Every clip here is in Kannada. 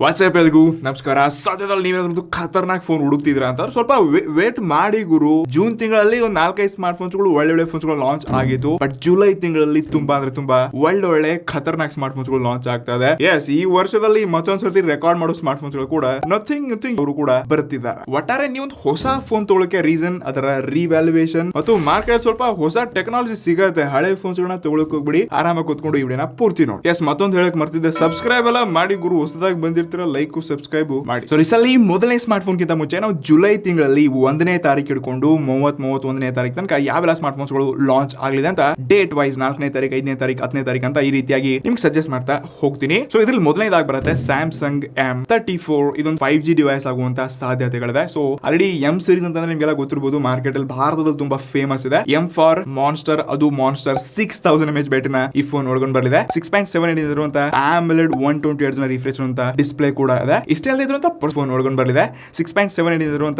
ವಾಟ್ಸ್ಆಪ್ ಎಲ್ಗೂ ನಮಸ್ಕಾರ. ಸದ್ಯದಲ್ಲಿ ನೀವೇನಾದ್ರು ಖತರ್ನಾಕ್ ಫೋನ್ ಹುಡುಕ್ತಿದ್ರ ಅಂತ ಸ್ವಲ್ಪ ವೇಟ್ ಮಾಡಿ ಗುರು. ಜೂನ್ ತಿಂಗಳಲ್ಲಿ ಒಂದು 4-5 ಸ್ಮಾರ್ಟ್ ಫೋನ್ಸ್ಗಳು ಒಳ್ಳೆ ಫೋನ್ಸ್ಗಳು ಲಾಂಚ್ ಆಗಿತ್ತು. ಬಟ್ ಜುಲೈ ತಿಂಗಳಲ್ಲಿ ತುಂಬಾ ಒಳ್ಳೆ ಖತರ್ನಾಕ್ ಸ್ಮಾರ್ಟ್ ಫೋನ್ಸ್ಗಳು ಲಾಂಚ್ ಆಗ್ತಾ ಇದೆ. ಎಸ್, ಈ ವರ್ಷದಲ್ಲಿ ಮತ್ತೊಂದ್ಸರ್ತಿ ರೆಕಾರ್ಡ್ ಮಾಡೋ ಸ್ಮಾರ್ಟ್ ಫೋನ್ಸ್ಗಳು ಕೂಡ ನಥಿಂಗ್ ಅವರು ಕೂಡ ಬರ್ತಿದ್ದಾರೆ. ಒಟ್ಟಾರೆ ನೀವು ಒಂದು ಹೊಸ ಫೋನ್ ತಗೊಳಕ್ಕೆ ರೀಸನ್ ಅದರ ರಿವ್ಯಾಲ್ಯೂಯೇಷನ್ ಮತ್ತು ಮಾರ್ಕೆಟ್ ಸ್ವಲ್ಪ ಹೊಸ ಟೆಕ್ನಾಲಜಿ ಸಿಗತ್ತೆ. ಹಳೆ ಫೋನ್ಸ್ ಗಳನ್ನ ತಗೊಳಕ್ ಹೋಗ್ಬಿಡಿ, ಆರಾಮಾಗಿ ಕೂತ್ಕೊಂಡು ಈ ವಿಡಿಯೋನ ಪೂರ್ತಿ ನೋಡಿ. ಎಸ್, ಮತ್ತೊಂದು ಹೇಳಕ್ ಮರ್ತಿದ್ದೆ, ಸಬ್ಸ್ಕ್ರೈಬ್ ಎಲ್ಲ ಮಾಡಿ ಗುರು. ಹೊಸದಾಗಿ ಬಂದಿರ್ತೀರ ಲೈಕ್ ಸಬ್ಸ್ಕ್ರೈಬ್ ಮಾಡಿ. ಸೊ ಈ ಸಲ ಈ ಮೊದಲನೇ ಸ್ಮಾರ್ಟ್ ಫೋನ್ ಗಿಂತ ಮುಂಚೆ ನಾವು ಜುಲೈ ತಿಂಗಳಲ್ಲಿ 1ನೇ ತಾರೀಕು ಹಿಡ್ಕೊಂಡು 31ನೇ ತಾರೀಕು ತನಕ ಯಾವೆಲ್ಲ ಸ್ಮಾರ್ಟ್ ಫೋನ್ಸ್ ಗಳು ಲಾಂಚ್ ಆಗಲಿದೆ ಅಂತ ಡೇಟ್ ವೈಸ್ 4ನೇ ತಾರೀಕು, 5ನೇ ತಾರೀಕು, 10ನೇ ತಾರೀಕು ಅಂತ ಈ ರೀತಿಯಾಗಿ ನಿಮ್ಗೆ ಸಜೆಸ್ಟ್ ಮಾಡ್ತಾ ಹೋಗ್ತೀನಿ. ಸೊ ಇದ್ರಲ್ಲಿ ಮೊದಲನೇದಾಗಿ ಬರುತ್ತೆ ಸ್ಯಾಮ್ಸಂಗ್ M34. ಇದೊಂದು 5G ಡಿವೈಸ್ ಆಗುವಂತ ಸಾಧ್ಯತೆಗಳಿದೆ. ಸೊ ಆಲ್ರೆಡಿ ಎಂ ಸೀರೀಸ್ ಅಂತಂದ್ರೆ ನಿಮ್ಗೆಲ್ಲ ಗೊತ್ತಿರಬಹುದು, ಮಾರ್ಕೆಟ್ ಅಲ್ಲಿ ಭಾರತದಲ್ಲಿ ತುಂಬಾ ಫೇಮಸ್ ಇದೆ. ಎಂ ಫಾರ್ ಮಾನ್ಸ್ಟರ್, ಅದು ಮಾನ್ಸ್ಟರ್ 6000 mAh ಬ್ಯಾಟರಿನ ಈ ಫೋನ್ ಒಳಗೊಂಡು ಬರಲಿದೆ. 6.7 ಇರುವಂತ AMOLED 120 Hz ರಿಫ್ರೆಶ್ ಅಂತ ಡಿಸ್ಪ್ಲೇ ಕೂಡ ಇದೆ. ಇಷ್ಟೇ ಅಲ್ಲದೆ ಇರುವಂತ ಫೋನ್ ಒಳಗೊಂಡು ಬರಲಿದೆ. 6.7 ಇರುವಂತ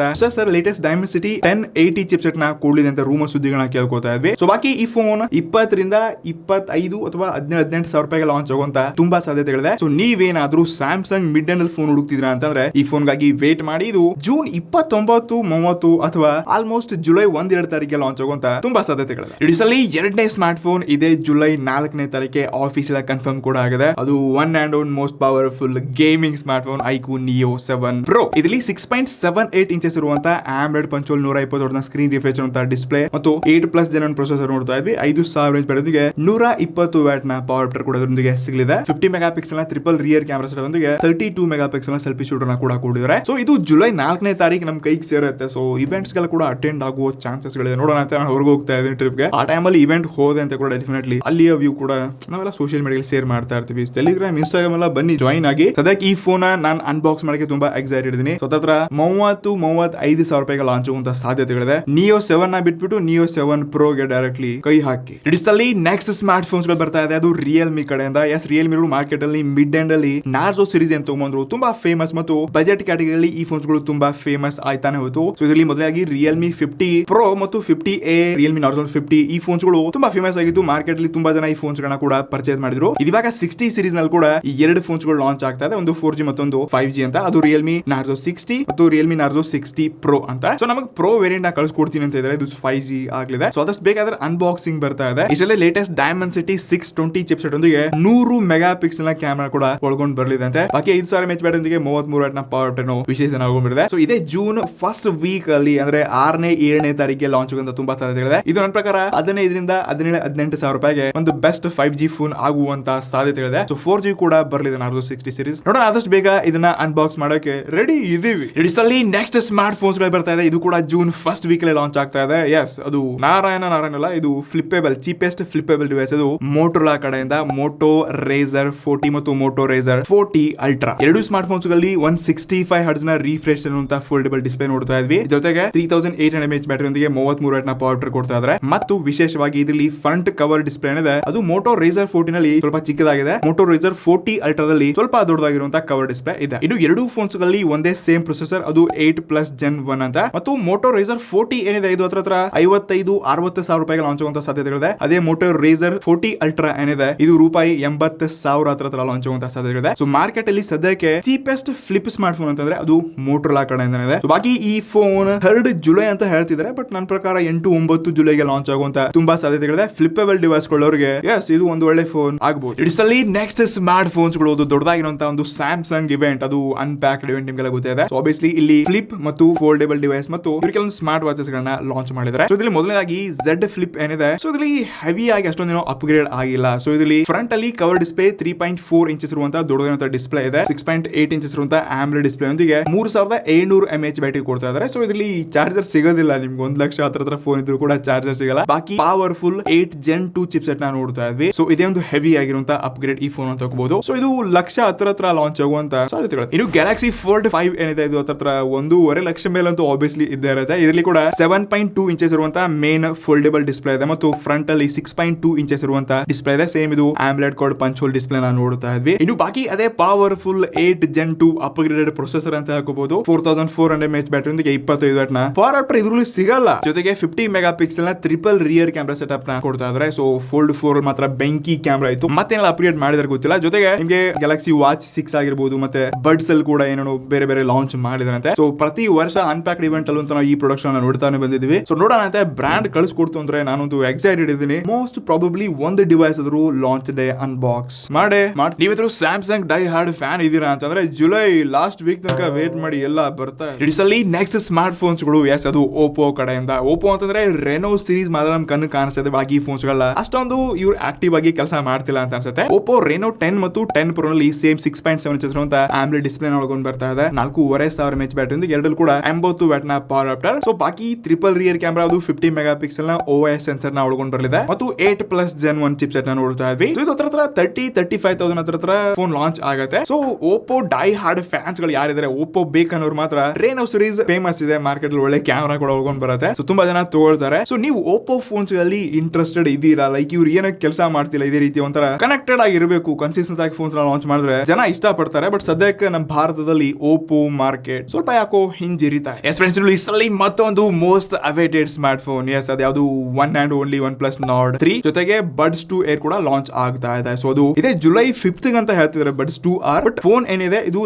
ಲೇಟೆಸ್ಟ್ ಡೈಮೆನ್ಸಿಟಿ 1080 ಚಿಪ್ಸೆಟ್ ನ ಕೂಡಲಿದೆ ಅಂತ ರೂಮರ್ ಸುದ್ದಿಗಳನ್ನ ಕೇಳ್ಕೊತಾ ಇದ್ವಿ. ಸೊ ಬಾಕಿ ಈ ಫೋನ್ 20 ರಿಂದ 25 ಅಥವಾ 17-18 ಸಾವಿರ ರೂಪಾಯಿಗೆ ಲಾಂಚ್ ಆಗುವಂತ ತುಂಬಾ ಸಾಧ್ಯತೆಗಳಿದೆ. ಸೊ ನೀವೇನಾದ್ರೂ ಸ್ಯಾಮ್ಸಂಗ್ ಮಿಡ್ ಅಂಡ್ ಫೋನ್ ಹುಡುಕ್ತಿದ್ರ ಅಂತಂದ್ರೆ ಈ ಫೋನ್ ಗಾಗಿ ವೇಟ್ ಮಾಡಿ. ಇದು ಜೂನ್ 29, 30 ಅಥವಾ ಆಲ್ಮೋಸ್ಟ್ ಜುಲೈ 1-2 ತಾರೀಕಿಗೆ ಲಾಂಚ್ ಆಗುವಂತ ತುಂಬಾ ಸಾಧ್ಯತೆಗಳಿದೆ. ಇಡಿಸಲ್ಲಿ ಎರಡನೇ ಸ್ಮಾರ್ಟ್ ಫೋನ್ ಇದೆ ಜುಲೈ 4ನೇ ತಾರೀಕಿಗೆ ಆಫೀಸಿಯಲ್ ಕನ್ಫರ್ಮ್ ಕೂಡ ಆಗಿದೆ. ಅದು one and one most powerful gaming smart phone iQOO Neo 7 Pro. ಇದರಲ್ಲಿ 6.78 ಇಂಚಸ್ ಇರುವಂತ AMOLED ಪಂಚೋಲ್ 120 ಸ್ಕ್ರೀನ್ ರಿಫ್ರೆಶ್ ಇರುವಂತ ಡಿಸ್ಪ್ಲೇ ಮತ್ತು 8+ Gen ಪ್ರೊಸೆಸರ್ ನೋಡ್ತಾ ಇದ್ವಿ. 5000 ಬ್ಯಾಟರಿಯೊಂದಿಗೆ 120 ವ್ಯಾಟ್ ನ ಪವರ್ ಬಟರ್ ಕೂಡ ಅದರೊಂದಿಗೆ ಸಿಗಲಿದೆ. 50 ಮೆಗಾ ಪಿಕ್ಸೆಲ್ ನ ಟ್ರಿಪಲ್ ರಿಯರ್ ಕ್ಯಾಮೆರಾ ಸೆಟಪ್ ಒಂದಿಗೆ 32 ಮೆಗಾ ಪಿಕ್ಸೆಲ್ ನ ಸೆಲ್ಫಿ ಶೂಟರ್ ನ ಕೂಡ ಕೊಟ್ಟಿದ್ದಾರೆ. ಸೊ ಇದು ಜುಲೈ 4ನೇ ತಾರೀಕು ನಮ್ ಕೈಗೆ ಸೇರುತ್ತೆ. ಸೊ ಇವೆಂಟ್ಸ್ ಗೆಲ್ಲ ಕೂಡ ಅಟೆಂಡ್ ಆಗುವ ಚಾನ್ಸಸ್ ಗಳಿದೆ. ನೋಡೋಣ ಅಂತ ನಾನು ಹೊರಗೆ ಹೋಗ್ತಾ ಇದ್ದೀನಿ ಟ್ರಿಪ್ಗೆ. ಆ ಟೈಮಲ್ಲಿ ಇವೆಂಟ್ ಹೋದೆ ಅಂತ ಕೂಡ ಡೆಫಿನೆಟ್ಲಿ ಅಲ್ಲಿಯ ವ್ಯೂ ಕೂಡ ನಾವೆಲ್ಲ ಸೋಷಿಯಲ್ ಮೀಡಿಯಾದಲ್ಲಿ ಶೇರ್ ಮಾಡ್ತಾ ಇರ್ತೀವಿ. ಟೆಲಿಗ್ರಾಮ್, ಇನ್ಸ್ಟಾಗ್ರಾಮ್ ಎಲ್ಲ ಬನ್ನಿ ಜಾಯಿನ್ ಆಗಿ. ಸದ್ಯಕ್ಕೆ ಈ ಫೋನ್ ನಾನು ಅನ್ಬಾಕ್ಸ್ ಮಾಡಕ್ಕೆ ತುಂಬಾ ಎಕ್ಸೈಟೆಡ್ ಇದ್ದೀನಿ. ಸ್ವತಂತ್ರ 30-35 ಸಾವಿರ ರೂಪಾಯಿಗೆ ಲಾಂಚ್ ಆಗುವಂತ ಸಾಧ್ಯತೆಗಳಿದೆ. Neo 7 ನ ಬಿಟ್ಬಿಟ್ಟು Neo 7 Pro ಗೆ ಡೈರೆಕ್ಟ್ಲಿ ಕೈ ಹಾಕಿ. ಇಡಿಸಲ್ಲಿ ನೆಕ್ಸ್ಟ್ ಸ್ಮಾರ್ಟ್ ಫೋನ್ಸ್ ಗಳು ಬರ್ತಾ ಇದೆ. ಅದು ರಿಯಲ್ಮಿ ಕಡೆಯಿಂದ. ಎಸ್, ರಿಯಲ್ಮಿ ಮಾರ್ಕೆಟ್ ಅಲ್ಲಿ ಮಿಡ್ ಎಂಡ್ ಅಲ್ಲಿ ನಾರ್ಜೋ ಸೀರೀಸ್ ಅಂತ ತಗೊಂಡ್ರು. ತುಂಬಾ ಫೇಮಸ್ ಮತ್ತು ಬಜೆಟ್ ಕ್ಯಾಟಗರಿಯಲ್ಲಿ ಈ ಫೋನ್ಸ್ ಗಳು ತುಂಬಾ ಫೇಮಸ್ ಆಯ್ತಾನೆ ಹೋಯ್ತು. ಸೊ ಇದರಲ್ಲಿ ಮೊದಲಾಗಿ ರಿಯಲ್ಮಿ 50 Pro ಮತ್ತು 50A, ರಿಯಲ್ಮಿ ನಾರ್ಜೋ 50 ಈ ಫೋನ್ಸ್ ಗಳು ತುಂಬಾ ಫೇಮಸ್ ಆಗಿತ್ತು. ಮಾರ್ಕೆಟ್ ಅಲ್ಲಿ ತುಂಬಾ ಜನ ಈ ಫೋನ್ಸ್ ಗಳನ್ನ ಕೂಡ ಪರ್ಚೇಸ್ ಮಾಡಿದ್ರು. ಇವಾಗ 60 ಸೀರೀಸ್ ನಲ್ಲಿ ಕೂಡ ಈ ಎರಡು ಫೋನ್ಸ್ ಗಳು ಲಾಂಚ್ ಆಗ್ತಾ ಇದೆ. ಒಂದು 4G ಮತ್ತೊಂದು 5G ಅಂತ. ಅದು ರಿಯಲ್ಮಿ ನಾರ್ಜೋ 60 ಮತ್ತು ರಿಯಲ್ಮಿ ನಾರ್ಜೋ 60 Pro ಅಂತ. ಸೊ ನಮಗೆ ಪ್ರೋ ವೇರಿಯಂಟ್ ನ ಕಳಿಸ್ಕೊಡ್ತೀನಿ ಅಂತ ಇದ್ದಾರೆ. ಇದು 5G ಆಗಲಿದೆ. ಸೊ ಅದಷ್ಟು ಬೇಕಾದ್ರೆ ಅನ್ಬಾಕ್ಸಿಂಗ್ ಬರ್ತಾ ಇದೆ. ಇದರಲ್ಲಿ ಲೇಟೆಸ್ಟ್ ಡೈಮೆನ್ಸಿಟಿ 620 ಚಿಪ್ಸೆಟ್ ಒಂದಿಗೆ 100 ಮೆಗಾ ಪಿಕ್ಸೆಲ್ ನ ಕ್ಯಾಮೆರಾ ಕೂಡ ಒಳಗೊಂಡು ಬರಲಿದೆ ಅಂತೆ. ಬಾಕಿ 5000 mAh ಬ್ಯಾಟರಿಯೊಂದಿಗೆ 33 ವ್ಯಾಟ್ ನ ಪವರ್ ಬಟನ್ ವಿಶೇಷ ಒಳಗೊಂಡಿದೆ. ಸೊ ಇದೇ ಜೂನ್ ಫಸ್ಟ್ ವೀಕ್ ಅಲ್ಲಿ ಅಂದ್ರೆ 6ನೇ-7ನೇ ತಾರೀಕಿಗೆ ಲಾಂಚ್ ಆಗುವಂತ ತುಂಬಾ ಸಾಧ್ಯತೆಗಳಿದೆ. ಇದು ನನ್ನ ಪ್ರಕಾರ 15ರಿಂದ 17-18 ಸಾವಿರ ರೂಪಾಯಿಗೆ ಒಂದು ಬೆಸ್ಟ್ 5G ಫೋನ್ ಆಗುವಂತ ಸಾಧ್ಯತೆಗಳಿದೆ. ಸೊ 4G ಕೂಡ ಬರಲಿದೆ ನಾರ್ಜೋ 60 ಸೀರೀಸ್. ನೋಡೋಣ ಆದಷ್ಟು ಬೇಗ ಇದನ್ನ ಅನ್ಬಾಕ್ಸ್ ಮಾಡೋಕೆ ರೆಡಿ ಇದೀವಿ. ಇಡಿಸಲ್ಲಿ ನೆಕ್ಸ್ಟ್ ಸ್ಮಾರ್ಟ್ ಫೋನ್ಸ್ ಗಳು ಬರ್ತಾ ಇದೆ. ಇದು ಕೂಡ ಜೂನ್ ಫಸ್ಟ್ ವೀಕ್ ಅಲ್ಲಿ ಲಾಂಚ್ ಆಗ್ತಾ ಇದೆ. ಎಸ್, ಅದು ನಾರಾಯಣ ಅಲ್ಲ, ಇದು ಫ್ಲಿಪ್ಪೇಬಲ್, ಚೀಪೆಸ್ಟ್ ಫ್ಲಿಪ್ಪೇಬಲ್ ಡಿವೈಸ್. ಅದು ಮೋಟೋರೋಲಾ ಕಡೆಯಿಂದ Moto Razr 40 ಮತ್ತು Moto Razr 40 Ultra ಎರಡು ಸ್ಮಾರ್ಟ್ ಫೋನ್ಸ್ ಗಳಲ್ಲಿ 165 Hz ನ ರಿಫ್ರೆಶ್ ಅನ್ನುವಂತ ಫೋಲ್ಡಬಲ್ ಡಿಸ್ಪ್ಲೇ ನೋಡ್ತಾ ಇದ್ವಿ. ಜೊತೆಗೆ 3800 mAh ಬ್ಯಾಟರಿಯೊಂದಿಗೆ 33 ವ್ಯಾಟ್ ನ ಪವರ್ ಬಟರ್ ಕೊಡ್ತಾ ಇದ್ದಾರೆ. ಮತ್ತು ವಿಶೇಷವಾಗಿ ಇದರಲ್ಲಿ ಫ್ರಂಟ್ ಕವರ್ ಡಿಸ್ಪ್ಲೇ ಇದೆ. ಅದು Moto Razr 40 ನಲ್ಲಿ ಸ್ವಲ್ಪ ಚಿಕ್ಕದಾಗಿದೆ. Moto Razr 40 Ultra ದಲ್ಲಿ ಸ್ವಲ್ಪ ದೊಡ್ಡದಾಗಿರುವಂತಹ ಕವರ್ ಡಿಸ್ಪ್ಲೇ ಇದೆ. ಇದು ಎರಡು ಫೋನ್ಸ್ ಗಳಲ್ಲಿ ಒಂದೇ ಸೇಮ್ ಪ್ರೊಸೆಸರ್, ಅದು 8+ Gen 1 ಅಂತ. ಮತ್ತು Moto Razr 40 ಏನಿದೆ ಇದು ಹತ್ರ 55-60 ಸಾವಿರ ರೂಪಾಯಿಗೆ ಲಾಂಚ್ ಆಗುವಂತ ಸಾಧ್ಯತೆಗಳಿದೆ. ಅದೇ Moto Razr 40 Ultra ಏನಿದೆ ಇದು ರೂಪಾಯಿ 80,000 ಹತ್ರ ಲಾಂಚ್ ಆಗುವಂತ ಸಾಧ್ಯತೆಗಳಿದೆ. ಸೊ ಮಾರ್ಕೆಟ್ ಅಲ್ಲಿ ಸದ್ಯಕ್ಕೆ ಚೀಪೆಸ್ಟ್ ಫ್ಲಿಪ್ ಸ್ಮಾರ್ಟ್ ಫೋನ್ ಅಂತಂದ್ರೆ ಅದು ಮೋಟೋರೋಲಾ ಕಡೆಯಿಂದ ಇದೆ. ಬಾಕಿ ಈ ಫೋನ್ 3 ಜುಲೈ ಅಂತ ಹೇಳ್ತಿದ್ದಾರೆ. ಬಟ್ ನನ್ನ ಪ್ರಕಾರ 8-9 ಜುಲೈಗೆ ಲಾಂಚ್ ಆಗುವಂತ ತುಂಬಾ ಸಾಧ್ಯತೆಗಳಿದೆ. ಫ್ಲಿಪ್ಪೇಬಲ್ ಡಿವೈಸ್ ಗಳವರಿಗೆ ಎಸ್, ಇದು ಒಂದು ಒಳ್ಳೆ ಫೋನ್ ಆಗಬಹುದು. ಇಡಿಸಲ್ಲಿ ನೆಕ್ಸ್ಟ್ ಸ್ಮಾರ್ಟ್ ಫೋನ್ಸ್ ಗಳು ದೊಡ್ಡದಾಗಿರುವಂತ ಒಂದು ಸ್ಯಾಮ್ಸಂಗ್ ಇವೆಂಟ್, ಅದು ಅನ್ಪ್ಯಾಕ್ಡ್ ಇವೆಂಟ್ ನಿಮ್ಗೆಲ್ಲ ಗೊತ್ತಿದೆ. ಸೊ ಆಬ್ವಿಯಸ್ಲಿ ಇಲ್ಲಿ ಫ್ಲಿಪ್ ಮತ್ತು ಫೋಲ್ಡೇಬಲ್ ಡಿವೈಸ್ ಮತ್ತು ಕೆಲವೊಂದು ಸ್ಮಾರ್ಟ್ ವಾಚಸ್ ಗಳನ್ನ ಲಾಂಚ್ ಮಾಡಿದ್ದಾರೆ. ಸೊ ಇದರಲ್ಲಿ ಮೊದಲನೇದಾಗಿ Z ಫ್ಲಿಪ್ ಏನಿದೆ, ಸೊ ಇದರಲ್ಲಿ ಹೆವಿ ಆಗಿ ಅಷ್ಟೊಂದೇನೋ ಅಪ್ಗ್ರೇಡ್ ಆಗಿಲ್ಲ. ಸೊ ಇದರಲ್ಲಿ ಫ್ರಂಟ್ ಅಲ್ಲಿ ಕವರ್ ಡಿಸ್ಪ್ಲೇ 3.4 ಇಂಚಸ್ ಇರುವಂತಹ ದೊಡ್ಡದಾದಂತಹ ಡಿಸ್ಪ್ಲೇ ಇದೆ. 6.8 ಇಂಚಸ್ ಇರುವಂತಹ AMOLED ಡಿಸ್ಪ್ಲೇ ಒಂದಿಗೆ 3700 mAh ಬ್ಯಾಟರಿ ಕೊಡ್ತಾ ಇದ್ದಾರೆ. ಸೊ ಇದರಲ್ಲಿ ಚಾರ್ಜರ್ ಸಿಗೋದಿಲ್ಲ. ನಿಮ್ಗೆ 1 ಲಕ್ಷ ಹತ್ರ ಫೋನ್ ಇದ್ರು ಕೂಡ ಚಾರ್ಜರ್ ಸಿಗಲ್ಲ. ಬಾಕಿ ಪವರ್ಫುಲ್ 8 Gen 2 ಚಿಪ್ಸೆಟ್ ನ ನೋಡ್ತಾ ಇದ್ವಿ. ಸೊ ಇದೇ ಒಂದು ಹೆವಿ ಆಗಿರುವಂತಹ ಅಪ್ಗ್ರೇಡ್ ಈ ಫೋನ್ ಅಂತ ತಗೋಬಹುದು. ಸೊ ಇದು ಲಕ್ಷ ಹತ್ರ ಲಾಂಚ್ ಆಗುವಂತ ಸಾಧ್ಯತೆಗಳು. ಇನ್ನು Galaxy Fold 5 ಏನಿದೆ ಇದು ಹತ್ರ 1.5 ಲಕ್ಷ ಮೇಲಂತೂ ಆಬ್ವಿಯಸ್ಲಿ ಇದ್ದೇ ಇರುತ್ತೆ. ಇದರಲ್ಲಿ ಕೂಡ 7.2 ಇಂಚಸ್ ಇರುವಂತಹ ಮೇನ್ ಫೋಲ್ಡೇಬಲ್ ಡಿಸ್ಪ್ಲೇ ಇದೆ ಮತ್ತು ಫ್ರಂಟ್ ಅಲ್ಲಿ 6.2 ಇಂಚಸ್ ಇರುವಂತಹ ಡಿಸ್ಪ್ಲೇ ಇದೆ. ಸೇಮ್ ಇದು AMOLED ಕೋಡ್ ಪಂಚ್ ಹೋಲ್ ಡಿಸ್ಪ್ಲೇ ನಾವು ನೋಡ್ತಾ ಇದ್ವಿ. ಇನ್ನು ಬಾಕಿ ಅದೇ ಪವರ್ಫುಲ್ 8 Gen 2 ಅಪ್ಗ್ರೇಡೆಡ್ ಪ್ರೊಸೆಸರ್ ಅಂತ ಹೇಳ್ಕೋಬಹುದು. 4400 mAh ಬ್ಯಾಟರಿ ಒಂದಿಗೆ 25 ವ್ಯಾಟ್ ನ ಪವರ್ ಬಟರ್ ಇದ್ರಲ್ಲಿ ಸಿಗಲ್ಲ. ಜೊತೆಗೆ 50 ಮೆಗಾ ಪಿಕ್ಸೆಲ್ ನ ಟ್ರಿಪಲ್ ರಿಯರ್ ಕ್ಯಾಮೆರಾ ಸೆಟಪ್ ನ ಕೊಡ್ತಾ ಇದ್ದಾರೆ. ಸೊ Fold 4 ಮಾತ್ರ ಬೆಂಕಿ ಕ್ಯಾಮೆರಾ ಇತ್ತು. ಮತ್ತೇನೆಲ್ಲ ಅಪ್ಗ್ರೇಡ್ ಮಾಡಿದ್ರೆ ಗೊತ್ತಿಲ್ಲ. ಜೊತೆಗೆ ನಿಮಗೆ Galaxy Watch 6 ಆಗಿರ್ಬೋದು ಮತ್ತೆ ಬಡ್ಸ್ ಅಲ್ಲಿ ಕೂಡ ಏನೇನೋ ಬೇರೆ ಬೇರೆ ಲಾಂಚ್ ಮಾಡಿದಾರಂತೆ. ಸೊ ಪ್ರತಿ ವರ್ಷ ಅನ್ಪ್ಯಾಕ್ಡ್ ಇವೆಂಟ್ ಅಲ್ಲೂ ನಾವು ಈ ಪ್ರೊಡಕ್ಷನ್ ನೋಡ್ತಾನೆ ಬಂದಿದ್ವಿ. ಸೊ ನೋಡೋಣ ಅಂತ ಬ್ರ್ಯಾಂಡ್ ಕಳಿಸ್ಕೊಡ್ತು ಅಂದ್ರೆ ನಾನೊಂದು ಎಕ್ಸೈಟೆಡ್ ಇದ್ದೀನಿ. ಮೋಸ್ಟ್ ಪ್ರಾಬಬ್ಲಿ ಒಂದು ಡಿವೈಸ್ ಆದ್ರೂ ಲಾಂಚ್ ಡೇ ಅನ್ಬಾಕ್ಸ್ ಮಾಡಿ. ನೀವಿದ್ರು ಸ್ಯಾಮ್ಸಂಗ್ ಡೈ ಹಾರ್ಡ್ ಫ್ಯಾನ್ ಇದೀರಾ ಅಂತಂದ್ರೆ ಜುಲೈ ಲಾಸ್ಟ್ ವೀಕ್ ತನಕ ವೇಟ್ ಮಾಡಿ ಎಲ್ಲ ಬರ್ತಾ ಇಟ್ಸ್ ಅಲ್ಲಿ ನೆಕ್ಸ್ಟ್ ಸ್ಮಾರ್ಟ್ ಫೋನ್ಸ್ ಗಳು. ಎಸ್, ಅದು ಓಪೋ ಕಡೆಯಿಂದ. ಓಪೋ ಅಂತಂದ್ರೆ ರೆನೋ ಸೀರೀಸ್ ಮಾತ್ರ ನಮ್ ಕಣ್ಣು ಕಾಣಿಸ್ತಾ ಇದೆ. ಬಾಕಿ ಫೋನ್ಸ್ ಗಳ ಅಷ್ಟೊಂದು ಇವ್ರು ಆಕ್ಟಿವ್ ಆಗಿ ಕೆಲಸ ಮಾಡ್ತಿಲ್ಲ ಅಂತ ಅನ್ಸುತ್ತೆ. ಓಪೋ ರೆನೋ 10 ಮತ್ತು 10 ಪ್ರೋ ನಲ್ಲಿ ಸೇಮ್ 6.7 ಇಂಚ್ ಅಂತ ಆಮ್ಲೆಟ್ ಡಿಸ್ಪ್ಲೇ ಒಳಗೊಂಡು ಬರ್ತಾ ಇದೆ. 4500 mAh ಬ್ಯಾಟರಿ ಎರಡಲ್ಲಿ ಕೂಡ 80 ವ್ಯಾಟ್ ನ ಪವರ್ ಅಪ್ಟರ್. ಸೊ ಬಾಕಿ ಟ್ರಿಪಲ್ ರಿಯರ್ ಕ್ಯಾಮೆರಾ ಅದು 50 ಮೆಗಾ ಪಿಕ್ಸೆಲ್ ನ OIS ಸೆನ್ಸರ್ ನ ಒಳಗೊಂಡು ಬರಲಿದೆ ಮತ್ತು 8+ Gen 1 ಚಿಪ್ ಸೆಟ್ ನ ನೋಡ್ತಾ ಇದ್ವಿ. ಇದು ಹತ್ರ 35,000 ಹತ್ರ ಫೋನ್ ಲಾಂಚ್ ಆಗುತ್ತೆ. So Oppo dye hard fans ಗಳು ಯಾರಿದ್ದಾರೆ, ಓಪೋ ಬೇಕನ್ನೋರು ಮಾತ್ರ ರೆನೋ ಸೀರೀಸ್ ಫೇಮಸ್ ಇದೆ. ಮಾರ್ಕೆಟ್ ಅಲ್ಲಿ ಒಳ್ಳೆ ಕ್ಯಾಮೆರಾ ಕೂಡ ಒಳಗೊಂಡು ಬರುತ್ತೆ. ಸೊ ತುಂಬಾ ಜನ ತಗೊಳ್ತಾರೆ. ಸೊ ನೀವು ಓಪೋ ಫೋನ್ಸ್ ಗಳಲ್ಲಿ ಇಂಟ್ರೆಸ್ಟೆಡ್ ಇದೀರಾ, ಲೈಕ್ ಇವ್ರು ಏನಕ್ಕೆ ಕೆಲಸ ಮಾಡ್ತಿಲ್ಲ, ಇದೇ ರೀತಿ ಒಂಥರ ಕನೆಕ್ಟೆಡ್ ಆಗಿರಬೇಕು, ಕನ್ಸಿಸ್ಟೆಂಟ್ ಆಗಿ ಫೋನ್ಸ್ ಲಾಂಚ್ ಮಾಡಿದ್ರೆ ಜನ ಇಷ್ಟಪಡ್ತಾರೆ. ಬಟ್ ಸದ್ಯಕ್ಕೆ ನಮ್ಮ ಭಾರತದಲ್ಲಿ ಓಪೋ ಮಾರ್ಕೆಟ್ ಸ್ವಲ್ಪ ಯಾಕೋ ಹಿಂಜಿರಿತಾ ಇದೆ. ಎಸ್ ಫ್ರೆಂಡ್ಸ್, ಈ ಮತ್ತೊಂದು most awaited smart phone. Yes, ಅದು ಯಾವುದು one and only OnePlus Nord 3 ಜೊತೆಗೆ ಬಡ್ಸ್ 2 ಕೂಡ ಲಾಂಚ್ ಆಗ್ತಾ ಇದೆ. ಸೊ ಅದು ಇದೆ ಜುಲೈ 5th ಅಂತ ಹೇಳ್ತಿದ್ದಾರೆ ಬಡ್ಸ್ 2R. ಬಟ್ ಫೋನ್ ಏನಿದೆ ಇದು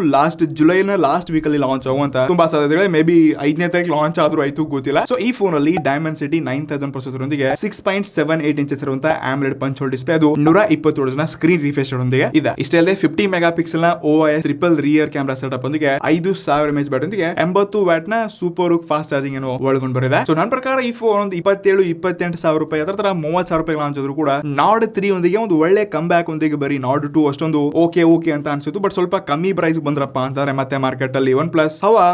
ಜುಲೈನ ಲಾಸ್ಟ್ ವೀಕ್ ಅಲ್ಲಿ ಲಾಂಚ್ ಆಗುವಂತ ತುಂಬಾ ಸಾಧ್ಯತೆಗಳು. ಮೇ ಬಿ 5ನೇ ತಾರೀಕು ಲಾಂಚ್ ಆದ್ರೂ ಆಯ್ತು, ಗೊತ್ತಿಲ್ಲ. ಸೊ ಈ ಫೋನ್ ಅಲ್ಲಿ Dimensity 9000 ಪ್ರೊಸೆಸರ್ ಒಂದಿಗೆ 6.78 ಇಂಚಸ್ ಇರುವಂತ ಆಮ್ಲೆಡ್ ಪಂಚ್ ಹೋಲ್ ಡಿಸ್ಪ್ಲೇ, ಅದು 120 ಸ್ಕ್ರೀನ್ ರಿಫ್ರೆಶ್ ಒಂದಿಗೆ ಇದೆ. ಇಷ್ಟೇ ಅಲ್ಲದೆ 50 ಮೆಗಾ ಪಿಕ್ಸೆಲ್ ನ OIS triple rear camera setup ಒಂದಿಗೆ 5000 mAh ಬ್ಯಾಟರಿ 80 ವ್ಯಾಟ್ ನ ಸೂಪರ್ ಫಾಸ್ಟ್ ಚಾರ್ಜಿಂಗ್ ಅನ್ನು ಒಳಗೊಂಡು ಬರಿದೆ. ಸೊ ನನ್ನ ಪ್ರಕಾರ ಈ ಫೋನ್ ಒಂದು 27-28 ಸಾವಿರ ರೂಪಾಯಿ ಹತ್ರ 30,000 ರೂಪಾಯಿ ಲಾಂಚ್ ಆದ್ರೂ ಕೂಡ Nord 3 ಒಂದಿಗೆ ಒಂದು ಒಳ್ಳೆ ಕಮ್ ಬ್ಯಾಕ್ ಒಂದಿಗೆ ಬರೀ Nord 2 ಅಷ್ಟೊಂದು ಓಕೆ ಅಂತ ಅನ್ಸಿತ್ತು. ಬಟ್ ಸ್ವಲ್ಪ ಕಮ್ಮಿ ಪ್ರೈಸ್ ಬಂದ್ರಪ್ಪ ಅಂತಂದ್ರೆ ಮತ್ತೆ ಮಾರ್ಕೆಟ್ ಅಲ್ಲಿ OnePlus ಹವಾ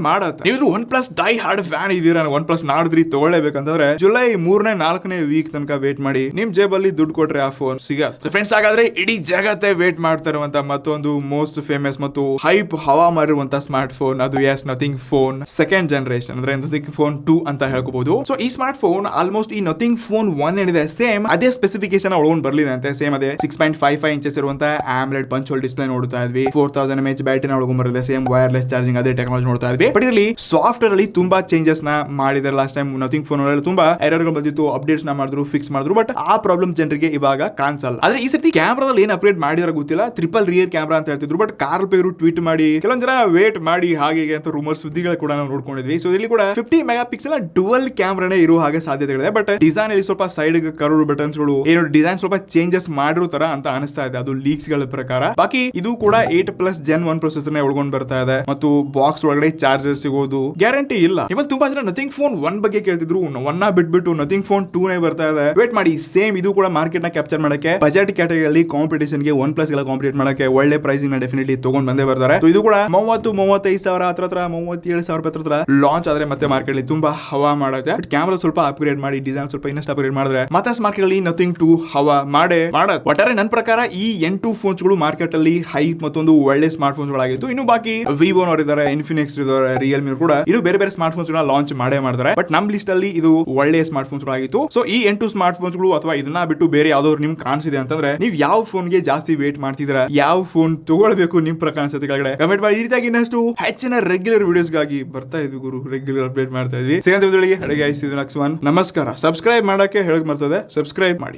ಮಾಡತ್ತೆ. ನೀವು OnePlus ಡೈ ಹಾರ್ಡ್ ಫ್ಯಾನ್ ಇದೀರಾ, OnePlus Nord 3 ತಗೊಳ್ಳೇಬೇಕಂತಂದ್ರೆ ಜುಲೈ 3ನೇ-4ನೇ ವೀಕ್ ತನಕ ವೇಟ್ ಮಾಡಿ. ನಿಮ್ ಜೇಬಲ್ಲಿ ದುಡ್ಡು ಕೊಟ್ರೆ ಆ ಫೋನ್ ಸಿಗತ್ತೆ. ಫ್ರೆಂಡ್ಸ್, ಹಾಗಾದ್ರೆ ಇಡೀ ಜಗತ್ತೇ ವೇಟ್ ಮಾಡ್ತಾ ಇರುವಂತ ಮತ್ತೊಂದು ಮೋಸ್ಟ್ ಫೇಮಸ್ ಮತ್ತು ಹೈಪ್ ಹವಾ ಮಾಡಿರುವಂತ ಸ್ಮಾರ್ಟ್ ಫೋನ್, ಅದು yes Nothing phone second generation ಅಂದ್ರೆ ನಥಿಂಗ್ ಫೋನ್ 2 ಅಂತ ಹೇಳ್ಕೋಬಹುದು. ಸೊ ಈ ಸ್ಮಾರ್ಟ್ ಫೋನ್ ಆಲ್ಮೋಸ್ಟ್ ಈ ನಥಿಂಗ್ ಫೋನ್ 1 ಏನಿದೆ ಸೇಮ್ ಅದೇ ಸ್ಪೆಸಿಫಿಕೇಶನ್ ಒಳಗೊಂಡು ಬರ್ಲಿದೆ ಅಂತೆ. ಸೇಮ್ ಅದೇ 6.55 ಇಂಚಸ್ ಇರುವಂತ ಆಮ್ಲೆಡ್ ಪಂಚ್ ಹೋಲ್ ಡಿಸ್ಪ್ಲೇ ನೋಡ್ತಾ ಇದ್ವಿ. 4000 mAh ಬ್ಯಾಟರಿ ಒಳಗೊಂಡು ಬರಲಿದೆ. ಸೇಮ್ ವೈರ್ಲೆಸ್ ಚಾರ್ಜಿಂಗ್ ಅದೇ ಟೆಕ್ನಾಲಜಿ ನೋಡ್ತಾ ಇದ್ವಿ. ಬಟ್ ಇದರಲ್ಲಿ ಸಾಫ್ಟ್ವೇರ್ ಅಲ್ಲಿ ತುಂಬಾ ಚೇಂಜಸ್ ನ ಮಾಡಿದ್ದಾರೆ. ಲಾಸ್ಟ್ ಟೈಮ್ ನಥಿಂಗ್ ಫೋನ್ ಅಲ್ಲಿ ತುಂಬಾ ಎರರ್ ಗಳು ಬಂದಿತ್ತು, ಅಪ್ಡೇಟ್ಸ್ ನ ಮಾಡಿದ್ರು, ಫಿಕ್ಸ್ ಮಾಡಿದ್ರು. ಬಟ್ ಆ ಪ್ರಾಬ್ಲಮ್ ಜನರಿಗೆ ಇವಾಗ ಕಾಣಿಸಲ್ಲ. ಆದ್ರೆ ಈ ಸತಿ ಕ್ಯಾಮ್ರಾದಲ್ಲಿ ಏನ್ ಅಪ್ಡೇಟ್ ಮಾಡಿದಾರ ಗೊತ್ತಿಲ್ಲ. ಟ್ರಿಪಲ್ ರಿಯರ್ ಕ್ಯಾಮ್ರಾ ಅಂತ ಹೇಳ್ತಿದ್ರು. ಬಟ್ ಕಾರ್ಲ್ ಪೇರು ಟ್ವೀಟ್ ಮಾಡಿ ಕೆಲವೊಂದ್ ಜನ ವೇಟ್ ಮಾಡಿ ಹಾಗೆ ಅಂತ ರೂಮರ್ ಸುದ್ದಿಗಳು ಕೂಡ ನಾವು ನೋಡ್ಕೊಂಡಿದ್ವಿ. ಸೊ ಇಲ್ಲಿ ಕೂಡ 50 ಮೆಗಾ ಪಿಕ್ಸೆಲ್ ಡುವಲ್ ಕ್ಯಾಮ್ರಾನೇ ಇರೋ ಹಾಗೆ ಸಾಧ್ಯತೆಗಳಿದೆ. ಬಟ್ ಡಿಸೈನ್ ಅಲ್ಲಿ ಸ್ವಲ್ಪ ಸೈಡ್ ಕರ್ವ್ ಬಟನ್ಸ್ ಗಳು ಏನೋ ಡಿಸೈನ್ ಸ್ವಲ್ಪ ಚೇಂಜಸ್ ಮಾಡಿರೋ ತರ ಅಂತ ಅನಿಸ್ತಾ ಇದೆ, ಅದು ಲೀಕ್ಸ್ ಗಳ ಪ್ರಕಾರ. ಬಾಕಿ ಇದು ಕೂಡ 8+ Gen 1 ಪ್ರೊಸೆಸರ್ ನೇ ಒಳಗೊಂಡು ಬರ್ತಾ ಇದೆ ಮತ್ತು ಬಾಕ್ಸ್ ಒಳಗಡೆ ಚಾರ್ಜರ್ ಸಿಗೋದು ಗ್ಯಾರಂಟಿ ಇಲ್ಲ. ಇವತ್ತು ತುಂಬಾ ಜನ ನಥಿಂಗ್ ಫೋನ್ 1 ಬಗ್ಗೆ ಕೇಳ್ತಿದ್ರು. 1 ಬಿಟ್ಬಿಟ್ಟು ನಥಿಂಗ್ ಫೋನ್ 2 ನೇ ಬರ್ತಾ ಇದೆ. ವೇಟ್ ಮಾಡಿ, ಸೇಮ್ ಇದು ಕೂಡ ಮಾರ್ಕೆಟ್ ನ ಕ್ಯಾಪ್ಚರ್ ಮಾಡಕ್ಕೆ ಬಜೆಟ್ ಕ್ಯಾಟಗರಿಯಲ್ಲಿ ಕಾಂಪಿಟೇಷನ್ ಗೆ OnePlus ಗಳ ಕಾಂಪಿಟೇಟ್ ಮಾಡಕ್ಕೆ ಒಳ್ಳೆ ಪ್ರೈಸಿಂಗ್ ನ ಡೆಫಿನೆಟ್ಲಿ ತಗೊಂಡ್ ಬಂದೇ ಬರ್ತಾರೆ. ಇದು ಕೂಡ 30-35 ಸಾವಿರ ಹತ್ರ 37,000 ರೂಪಾಯಿ ಹತ್ರ ಲಾಂಚ್ ಆದ್ರೆ ಮತ್ತೆ ಮಾರ್ಕೆಟ್ ಅಲ್ಲಿ ತುಂಬಾ ಹವಾ ಮಾಡುತ್ತೆ. ಬಟ್ ಕ್ಯಾಮ್ರಾ ಸ್ವಲ್ಪ ಅಪ್ಗ್ರೇಡ್ ಮಾಡಿ, ಡಿಸೈನ್ ಸ್ವಲ್ಪ ಇನ್ನಷ್ಟು ಅಪ್ಗ್ರೇಡ್ ಮಾಡಿದ್ರೆ ಮತ್ತೆ ಮಾರ್ಕೆಟ್ ಅಲ್ಲಿ ನಥಿಂಗ್ 2 ಹವಾ ಮಾಡತ್ತೆ. ಒಟ್ಟಾರೆ ನನ್ನ ಪ್ರಕಾರ ಈ 8 ಫೋನ್ಸ್ ಗಳು ಮಾರ್ಕೆಟ್ ಅಲ್ಲಿ ಹೈಪ್ ಮತ್ತೊಂದು ಒಳ್ಳೆ ಸ್ಮಾರ್ಟ್ ಫೋನ್ಸ್ ಗಳಾಗಿತ್ತು. ಇನ್ನು ಬಾಕಿ ವಿವೋ ನೋಡಿದ್ದಾರೆ, ಇನ್ಫಿನಿಕ್ಸ್ ಇದ್ದಾರೆ, ರಿಯಲ್ಮಿ ಕೂಡ ಇದು ಬೇರೆ ಬೇರೆ ಸ್ಮಾರ್ಟ್ ಫೋನ್ಸ್ ಗಳನ್ನ ಲಾಂಚ್ ಮಾಡ್ತಾರೆ. ಬಟ್ ನಮ್ ಲಿಸ್ಟ್ ಅಲ್ಲಿ ಇದು ಒಳ್ಳೆ ಸ್ಮಾರ್ಟ್ ಫೋನ್ಸ್ ಗಳಾಗಿತ್ತು. ಸೊ ಈ 8 ಸ್ಮಾರ್ಟ್ ಫೋನ್ಸ್ ಗಳು ಅಥವಾ ಇದನ್ನ ಬಿಟ್ಟು ಬೇರೆ ಯಾವ್ದಾದ್ರು ನಿಮ್ಗೆ ಕಾಣಿಸಿದೆ ಅಂತಂದ್ರೆ ನೀವು ಯಾವ ಫೋನ್ ಗೆ ಜಾಸ್ತಿ ವೇಟ್ ಮಾಡ್ತಿದ್ದೀರಾ, ಯಾವ ಫೋನ್ ತಗೊಳ್ಬೇಕು ನಿಮ್ ಪ್ರಕಾರ ಅನ್ಸುತ್ತೆ ಕೆಳಗಡೆ ಕಮೆಂಟ್ ಮಾಡಿ. ಈ ರೀತಿಯಾಗಿ ಇನ್ನಷ್ಟು ಹೆಚ್ಚಿನ ರೆಗ್ಯುಲರ್ ವಿಡಿಯೋಸ್ ಗಾಗಿ ಬರ್ತಾ ಇದ್ವಿ ಗುರು, ರೆಗ್ಯುಲರ್ ಅಪ್ಡೇಟ್ ಮಾಡ್ತಾ ಇದ್ವಿ. ಸೇನಾ ಅಡಿಗೆ ಆಯ್ತಿದ್ದು ನೆಕ್ಸ್ಟ್ ಒನ್. ನಮಸ್ಕಾರ. ಸಬ್ಸ್ಕ್ರೈಬ್ ಮಾಡಕ್ಕೆ ಹೇಳಕ್ ಬರ್ತದೆ, ಸಬ್ಸ್ಕ್ರೈಬ್ ಮಾಡಿ.